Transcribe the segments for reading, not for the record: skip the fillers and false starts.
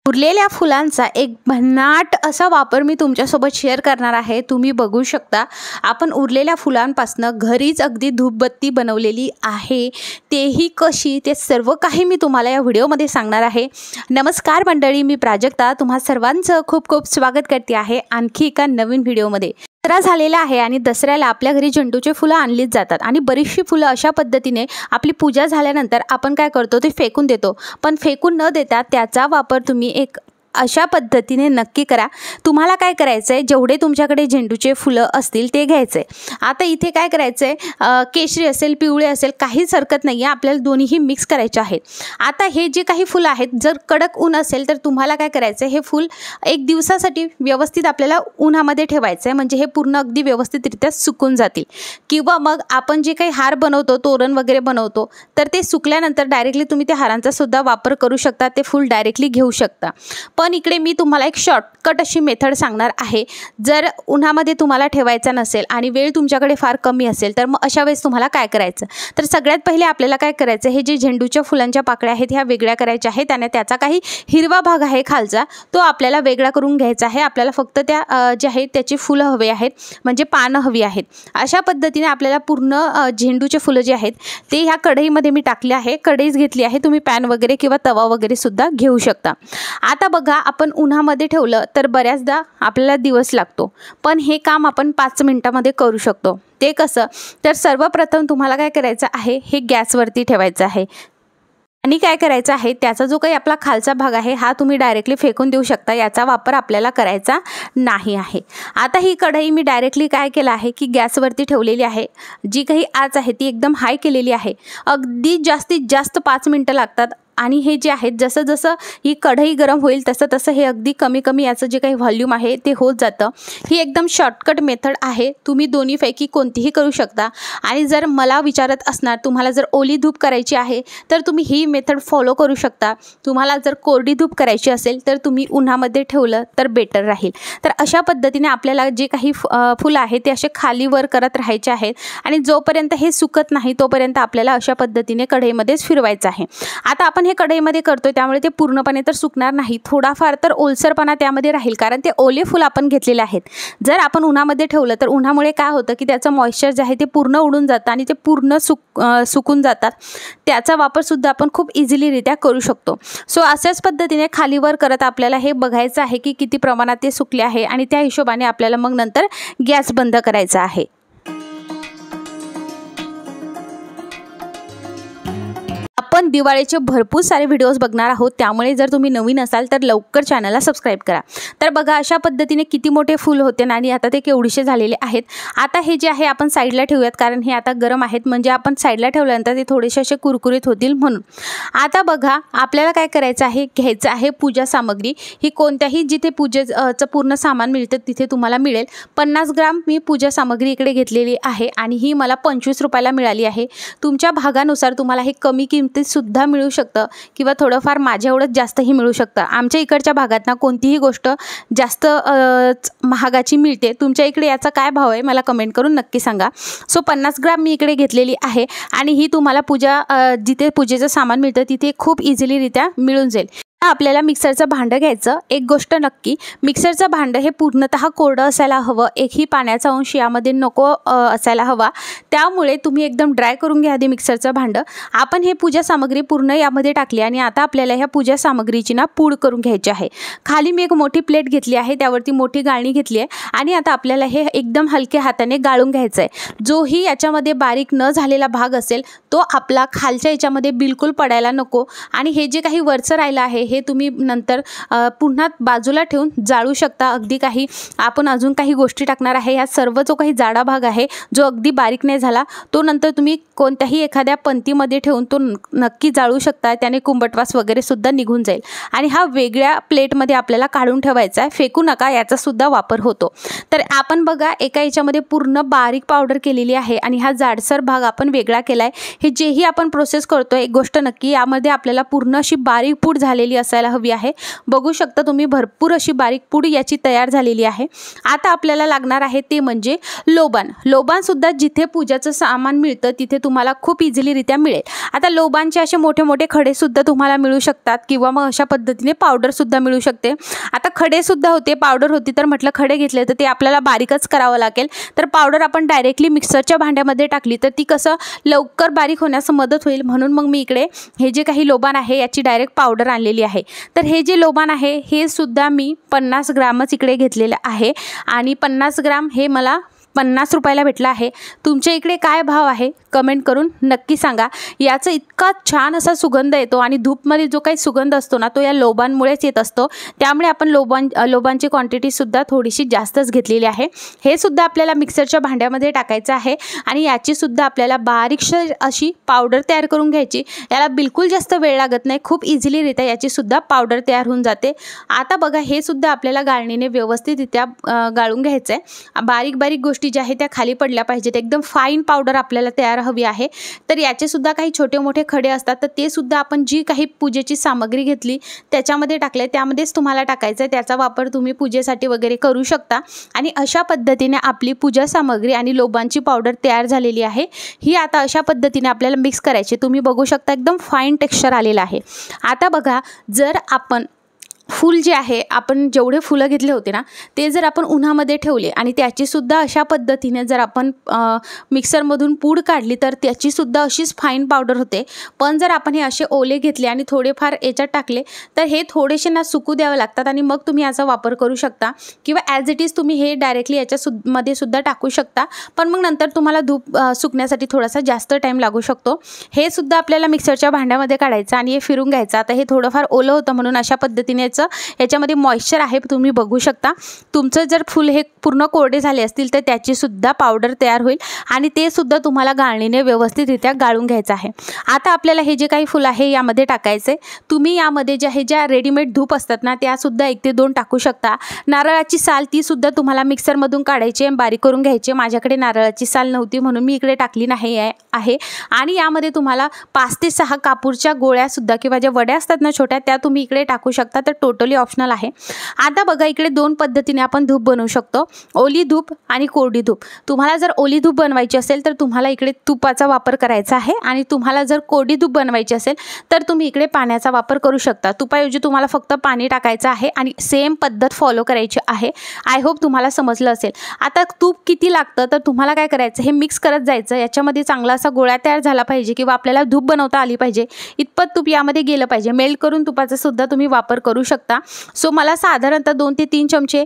उरलेल्या फुलांचा एक भन्नाट असा वापर मी तुमच्यासोबत शेअर करणार आहे। तुम्ही बघू शकता आपण उरलेल्या फुलांपासून घरीच अगदी धूपबत्ती बनवलेली आहे, तेही कशी ते सर्व काही मी तुम्हाला या व्हिडिओमध्ये सांगणार आहे। नमस्कार मंडळी, मी प्राजक्ता तुम्हा सर्वांचं खूप खूप स्वागत करते आहे आणखी एका नवीन व्हिडिओमध्ये। दसरा झालेला आहे आणि दसऱ्याला आपल्या घरी झेंडूचे फुलं आणलीच जातात आणि बरीचशी फुलं अशा पद्धतीने आपली पूजा झाल्यानंतर आपण काय करतो ते फेकून देतो, पण फेकून न देता त्याचा वापर तुम्ही एक अशा पद्धतीने नक्की करा। तुम्हाला काय करायचं आहे, जेवढे तुमच्याकडे झेंडूचे फुलं असतील ते घ्यायचे। आता इथे काय करायचं आहे, केशरी असेल पिवळे असेल काहीच हरकत नाही आहे, आपल्याला दोन्हीही मिक्स करायचे आहेत। आता हे जे काही फुलं आहेत, जर कडक ऊन असेल तर तुम्हाला काय करायचं आहे, हे फूल एक दिवसासाठी व्यवस्थित आपल्याला उन्हामध्ये ठेवायचं आहे, म्हणजे हे पूर्ण अगदी व्यवस्थितरित्या सुकून जातील। किंवा मग आपण जे काही हार बनवतो, तोरण वगैरे बनवतो, तर ते सुकल्यानंतर डायरेक्टली तुम्ही त्या हारांचा सुद्धा वापर करू शकता, ते फूल डायरेक्टली घेऊ शकता। पण इकडे मी तुम्हाला एक शॉर्टकट अशी मेथड सांगणार आहे। जर उन्हामध्ये तुम्हाला ठेवायचा नसेल आणि वेळ तुमच्याकडे फार कमी असेल तर मग अशा वेळेस तुम्हाला काय करायचं, तर सगळ्यात पहिले आपल्याला काय करायचं, हे जे झेंडूच्या फुलांच्या पाकळ्या आहेत ह्या वेगळ्या करायच्या आहेत आणि त्याचा काही हिरवा भाग आहे खालचा तो आपल्याला वेगळा करून घ्यायचा आहे। आपल्याला फक्त त्या जे आहेत त्याची फुलं हवी आहेत, म्हणजे पानं हवी आहेत। अशा पद्धतीने आपल्याला पूर्ण झेंडूचे फुलं जे आहेत ते ह्या कढईमध्ये मी टाकले आहे। कढईच घेतली आहे, तुम्ही पॅन वगैरे किंवा तवा वगैरे सुद्धा घेऊ शकता। आता बघा आपण उन्हामध्ये ठेवलं तर बऱ्याचदा आपल्याला दिवस लागतो, पण हे काम आपण 5 मिनिटांमध्ये करू शकतो। ते कसं, तर सर्वप्रथम तुम्हाला काय करायचं आहे, हे गॅसवरती ठेवायचं आहे आणि काय करायचं आहे, त्याचा जो काही आपला खालचा भाग आहे हा तुम्ही डायरेक्टली फेकून देऊ शकता, याचा वापर आपल्याला करायचा नाही आहे। आता ही कढई मी डायरेक्टली काय केलं आहे की गॅसवरती ठेवलेली आहे। जी काही आच आहे ती एकदम हाय केलेली आहे। अगदी जास्तीत जास्त 5 मिनिटं लागतात आणि हे जे आहेत जसं जसं ही कढई गरम होईल तसं तसं हे अगदी कमी कमी याचं जे काही व्हॉल्यूम आहे ते होत जातं। ही एकदम शॉर्टकट मेथड आहे, तुम्ही दोन्हीपैकी कोणतीही करू शकता। आणि जर मला विचारत असणार तुम्हाला जर ओली धूप करायची आहे तर तुम्ही ही मेथड फॉलो करू शकता। तुम्हाला जर कोरडी धूप करायची असेल तर तुम्ही उन्हामध्ये ठेवलं तर बेटर राहील। तर अशा पद्धतीने आपल्याला जे काही फुलं आहेत ते असे खाली वर करत राहायचे आहेत आणि जोपर्यंत हे सुकत नाही तोपर्यंत आपल्याला अशा पद्धतीने कढईमध्येच फिरवायचं आहे। आता आपण हे कढईमध्ये करतोय त्यामुळे ते पूर्णपणे तर सुकणार नाही, थोडाफार तर ओलसरपणा त्यामध्ये राहील, कारण ते ओले फूल आपण घेतलेले आहेत। जर आपण उन्हामध्ये ठेवलं तर उन्हामुळे काय होतं की त्याचं मॉइश्चर जे आहे ते पूर्ण उडून जातं आणि ते पूर्ण सुकून जातात। त्याचा वापर सुद्धा आपण खूप इझिलीरित्या करू शकतो। सो अशाच पद्धतीने खालीवर करत आपल्याला हे बघायचं आहे की किती प्रमाणात ते सुकले आहे आणि त्या हिशोबाने आपल्याला मग नंतर गॅस बंद करायचा आहे। आपण दिवाळीचे भरपूर सारे व्हिडिओज बघणार आहोत, त्यामुळे जर तुम्ही नवीन असाल तर लवकर चॅनलला सबस्क्राईब करा। तर बघा अशा पद्धतीने किती मोठे फूल होते आणि आता ते केवढीशे झालेले आहेत। आता हे जे आहे आपण साईडला ठेवूयात, कारण हे आता गरम आहेत, म्हणजे आपण साईडला ठेवल्यानंतर ते थोडेसे असे कुरकुरीत होतील म्हणून। आता बघा आपल्याला काय करायचं आहे, घ्यायचं आहे पूजा सामग्री। ही कोणत्याही जिथे पूजेचं पूर्ण सामान मिळतं तिथे तुम्हाला मिळेल। 50 ग्राम मी पूजा सामग्री इकडे घेतलेली आहे आणि ही मला 25 रुपयाला मिळाली आहे। तुमच्या भागानुसार तुम्हाला हे कमी किमतीत सुद्धा मिळू शकतं किंवा थोडंफार माझ्या एवढंच जास्तही मिळू शकतं। आमच्या इकडच्या भागात ना कोणतीही गोष्ट जास्त महागाची मिळते। तुमच्या इकडे याचा काय भाव आहे मला कमेंट करून नक्की सांगा। सो 50 ग्राम मी इकडे घेतलेली आहे आणि ही तुम्हाला जिथे पूजेचं सामान मिळतं तिथे खूप इझिलीरित्या मिळून जाईल। आपल्याला मिक्सरचं भांडं घ्यायचं। एक गोष्ट नक्की, मिक्सरचं भांडं हे पूर्णतः कोरडं असायला हवं, एकही पाण्याचा अंश यामध्ये नको असायला हवा। त्यामुळे तुम्ही एकदम ड्राय करून घ्या आधी मिक्सरचं भांडं। आपण हे पूजा सामग्री पूर्ण यामध्ये टाकली आणि आता आपल्याला ह्या पूजा सामग्रीची ना पूड करून घ्यायची आहे। खाली मी एक मोठी प्लेट घेतली आहे, त्यावरती मोठी गाळणी घेतली आहे आणि आता आपल्याला हे एकदम हलक्या हाताने गाळून घ्यायचं आहे। जोही याच्यामध्ये बारीक न झालेला भाग असेल तो आपला खालच्या याच्यामध्ये बिलकुल पडायला नको आणि हे जे काही वरचं राहिलं आहे हे तुम्ही नंतर पुन्हा बाजूला ठेवून जाळू शकता। अगदी काही आपण अजून काही गोष्टी टाकणार आहे, ह्या सर्व जो काही जाडा भाग आहे जो अगदी बारीक नाही झाला तो नंतर तुम्ही कोणत्याही एखाद्या पंतीमध्ये ठेवून तो नक्की जाळू शकता, त्याने कुंभटवास वगैरे सुद्धा निघून जाईल। आणि हा वेगळ्या प्लेटमध्ये आपल्याला काढून ठेवायचा आहे, फेकू नका, याचा सुद्धा वापर होतो। तर आपण बघा एका याच्यामध्ये पूर्ण बारीक पावडर केलेली आहे आणि हा जाडसर भाग आपण वेगळा केलाय। हे जेही आपण प्रोसेस करतोय एक गोष्ट नक्की, यामध्ये आपल्याला पूर्ण अशी बारीक पूड झालेली असायला हवी आहे। बघू शकता तुम्ही भरपूर अशी बारीक पूड याची तयार झालेली आहे। आता आपल्याला लागणार आहे ते म्हणजे लोबान। लोबान सुद्धा जिथे पूजाचं सामान मिळतं तिथे तुम्हाला खूप इझिलीरित्या मिळेल। आता लोबानचे असे मोठे मोठे खडे सुद्धा तुम्हाला मिळू शकतात किंवा मग अशा पद्धतीने पावडर सुद्धा मिळू शकते। आता खडे सुद्धा होते, पावडर होती, तर म्हटलं खडे घेतले तर ते आपल्याला बारीकच करावं लागेल। तर पावडर आपण डायरेक्टली मिक्सरच्या भांड्यामध्ये टाकली तर ती कसं लवकर बारीक होण्यास मदत होईल, म्हणून मग मी इकडे हे जे काही लोबान आहे याची डायरेक्ट पावडर आणलेली आहे। तर हे जे लोबान आहे हे सुद्धा मी 50 ग्रामच इकडे घेतलेलं आहे आणि 50 ग्राम हे मला 50 रुपयाला भेटला आहे। तुमच्या इकडे काय भाव आहे कमेंट करून नक्की सांगा। याचा इतका छान असा सुगंध येतो आणि धूपमध्ये जो काही सुगंध असतो ना तो या लोबांमुळेच येत असतो, त्यामुळे आपण लोबांची क्वांटिटी सुद्धा थोडीशी जास्तच घेतलेली आहे। हे सुद्धा आपल्याला मिक्सरच्या भांड्यामध्ये टाकायचं आहे आणि याची सुद्धा आपल्याला बारीकशी अशी पावडर तयार करून घ्यायची। याला बिलकुल जास्त वेळ लागत नाही, खूप इझिलीरित्या याची सुद्धा पावडर तयार होऊन जाते। आता बघा हे सुद्धा आपल्याला गाळणीने व्यवस्थितरित्या गाळून घ्यायचं आहे। बारीक बारीक गोष्टी ज्या आहेत त्या खाली पडल्या पाहिजेत, एकदम फाईन पावडर आपल्याला तयार हवी आहे। तर याचे सुद्धा काही छोटे मोठे खडे असतात, तर ते सुद्धा आपण जी काही पूजेची सामग्री घेतली त्याच्यामध्ये टाकले त्यामध्येच तुम्हाला टाकायचं आहे। त्याचा वापर तुम्ही पूजेसाठी वगैरे करू शकता आणि अशा पद्धतीने आपली पूजा सामग्री आणि लोबांची पावडर तयार झालेली आहे। ही आता अशा पद्धतीने आपल्याला मिक्स करायची। तुम्ही बघू शकता एकदम फाईन टेक्स्चर आलेलं आहे। आता बघा जर आपण फूल जे आहे आपण जेवढे फुलं घेतले होते ना ते जर आपण उन्हामध्ये ठेवले आणि त्याची सुद्धा अशा पद्धतीने जर आपण मिक्सरमधून पूड काढली तर त्याची सुद्धा अशीच फाईन पावडर होते। पण जर आपण हे असे ओले घेतले आणि थोडेफार याच्यात टाकले तर हे थोडेसे ना सुकू द्यावे लागतात आणि मग तुम्ही याचा वापर करू शकता किंवा ॲज इट इज तुम्ही हे डायरेक्टली याच्यामध्ये सुद्धा टाकू शकता, पण मग नंतर तुम्हाला धूप सुकण्यासाठी थोडासा जास्त टाईम लागू शकतो। हे सुद्धा आपल्याला मिक्सरच्या भांड्यामध्ये काढायचं आणि हे फिरून घ्यायचं। आता हे थोडंफार ओलं होतं म्हणून अशा पद्धतीने याच्यामध्ये मॉइश्चर आहे, तुम्ही बघू शकता। तुमचं जर फूल हे पूर्ण कोरडे झाले असतील तर त्याची सुद्धा पावडर तयार होईल आणि ते सुद्धा तुम्हाला गाळणीने व्यवस्थितरित्या गाळून घ्यायचं आहे। आता आपल्याला हे जे काही फूल आहे यामध्ये टाकायचे। तुम्ही यामध्ये ज्या रेडीमेड धूप असतात ना त्या सुद्धा 1 ते 2 टाकू शकता। नारळाची साल ती सुद्धा तुम्हाला मिक्सरमधून काढायची आणि बारीक करून घ्यायची। माझ्याकडे नारळाची साल नव्हती म्हणून मी इकडे टाकली नाही आहे। आणि यामध्ये तुम्हाला 5 ते 6 कापूरच्या गोळ्या सुद्धा किंवा ज्या वड्या असतात ना छोट्या त्या तुम्ही इकडे टाकू शकता। तर टोटली ऑप्शनल आहे। आता बघा इकडे 2 पद्धतीने आपण धूप बनवू शकतो, ओली धूप आणि कोरडी धूप। तुम्हाला जर ओली धूप बनवायची असेल तर तुम्हाला इकडे तुपाचा वापर करायचा आहे आणि तुम्हाला जर कोरडी धूप बनवायची असेल तर तुम्ही इकडे पाण्याचा वापर करू शकता। तुपाऐवजी तुम्हाला फक्त पाणी टाकायचं आहे आणि सेम पद्धत फॉलो करायची आहे। आय होप तुम्हाला समजलं असेल। आता तूप किती लागतं तर तुम्हाला काय करायचं हे मिक्स करत जायचं। याच्यामध्ये चांगला असा गोळा तयार झाला पाहिजे किंवा आपल्याला धूप बनवता आली पाहिजे इतपत तूप यामध्ये गेलं पाहिजे। मेल्ट करून तुपाचा सुद्धा तुम्ही वापर करू शकता। सो मला साधारणतः 2 ते 3 चमचे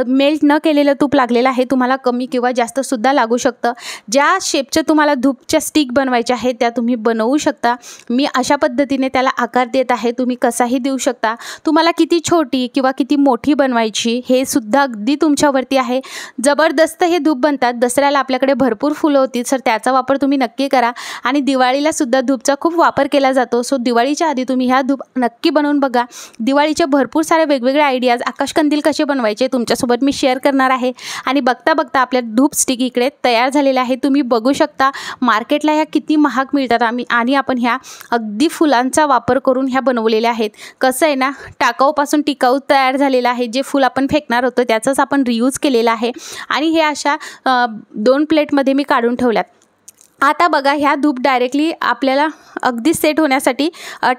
मेल्ट न केलेलं तूप लागलेलं आहे। तुम्हाला कमी किंवा जास्त सुद्धा लागू शकतं। ज्या शेपच्या तुम्हाला धूपच्या स्टिक बनवायच्या आहेत त्या तुम्ही बनवू शकता। मी अशा पद्धतीने त्याला आकार देत आहे, तुम्ही कसाही देऊ शकता। तुम्हाला किती छोटी किंवा किती मोठी बनवायची हे सुद्धा अगदी तुमच्यावरती आहे। जबरदस्त हे धूप बनतात। दसऱ्याला आपल्याकडे भरपूर फुलं होती तर त्याचा वापर तुम्ही नक्की करा आणि दिवाळीला सुद्धा धूपचा खूप वापर केला जातो। सो दिवाळीच्या आधी तुम्ही ह्या धूप नक्की बनवून बघा। दिवाळीचे भरपूर सारे वेगवेगळे आयडियाज आकाशकंदील कसे बनवायचे तुमच्यासोबत मी शेअर करणार आहे आणि बघता बघता आपल्या धूप स्टिक इकडे तयार झालेल्या आहे। तुम्ही बघू शकता मार्केटला ह्या किती महाग मिळतात आणि आपण ह्या अगदी फुलांचा वापर करून ह्या बनवलेल्या आहेत। कसं आहे ना टाकाऊपासून टिकाऊ तयार झालेला आहे। जे फूल आपण फेकणार होतो त्याचाच आपण रियूज केलेला आहे आणि हे अशा 2 प्लेटमध्ये मी काढून ठेवल्यात। आता बघा ह्या धूप डायरेक्टली आपल्याला अगदी सेट होण्यासाठी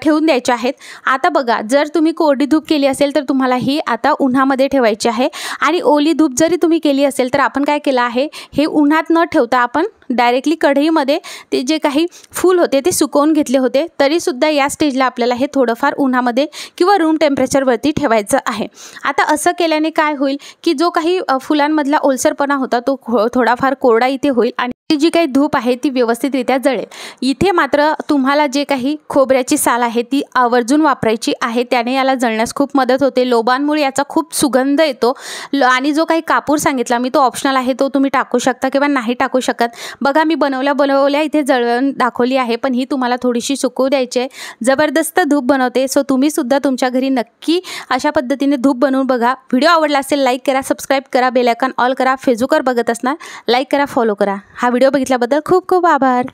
ठेवून द्यायचे आहेत। आता बघा जर तुम्ही कोरडी धूप केली असेल तर तुम्हाला ही आता उन्हामध्ये ठेवायची आहे आणि ओली धूप जरी तुम्ही केली असेल तर आपण काय केलं आहे हे उन्हात न ठेवता आपण डायरेक्टली कढईमध्ये ते जे काही फूल होते ते सुकवून घेतले होते, तरीसुद्धा या स्टेजला आपल्याला हे थोडंफार उन्हामध्ये किंवा रूम टेम्परेचरवरती ठेवायचं आहे। आता असं केल्याने काय होईल की जो काही फुलांमधला ओलसरपणा होता तो थोडाफार कोरडा इथे होईल आणि जी काही धूप आहे ती व्यवस्थितरित्या जळेल। इथे मात्र तुम्हाला जे काही खोबऱ्याची साल आहे ती आवर्जून वापरायची आहे, त्याने याला जळण्यास खूप मदत होते। लोबांमुळे याचा खूप सुगंध येतो आणि जो काही कापूर सांगितला मी तो ऑप्शनल आहे, तो तुम्ही टाकू शकता किंवा नाही टाकू शकत। बघा मी बनवल्या इथे जळवून दाखवली आहे, पण ही तुम्हाला थोडीशी सुकवू द्यायची आहे। जबरदस्त धूप बनवते। सो तुम्ही सुद्धा तुमच्या घरी नक्की अशा पद्धतीने धूप बनवून बघा। व्हिडिओ आवडला असेल लाईक करा, सबस्क्राईब करा, बेल आयकॉन ऑल करा। फेसबुकवर बघत असणार लाईक करा, फॉलो करा। हा व्हिडिओ बघितल्याबद्दल खूप खूप आभार।